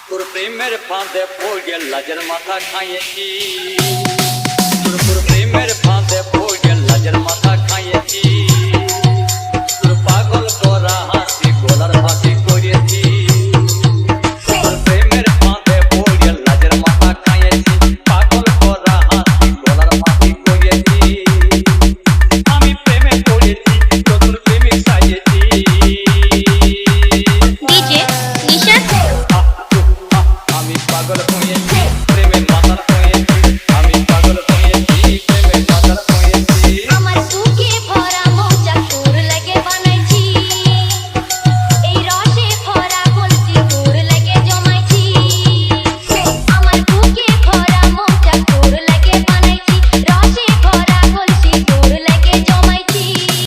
তোর প্রেমের ফাঁদে পড়ে লাজের মাথা খাইয়েছি, তোর প্রেমের ফাঁদে পড়ে লাজের মাথা খাইয়েছি, তোর পাগল করা হাসি গলার ফাঁকি করেছি, তোর প্রেমের ফাঁদে পড়ে লাজের মাথা খাইয়েছি, পাগল করা হাসি গলার ফাঁকি করেছি। আমি প্রেমে পড়েছি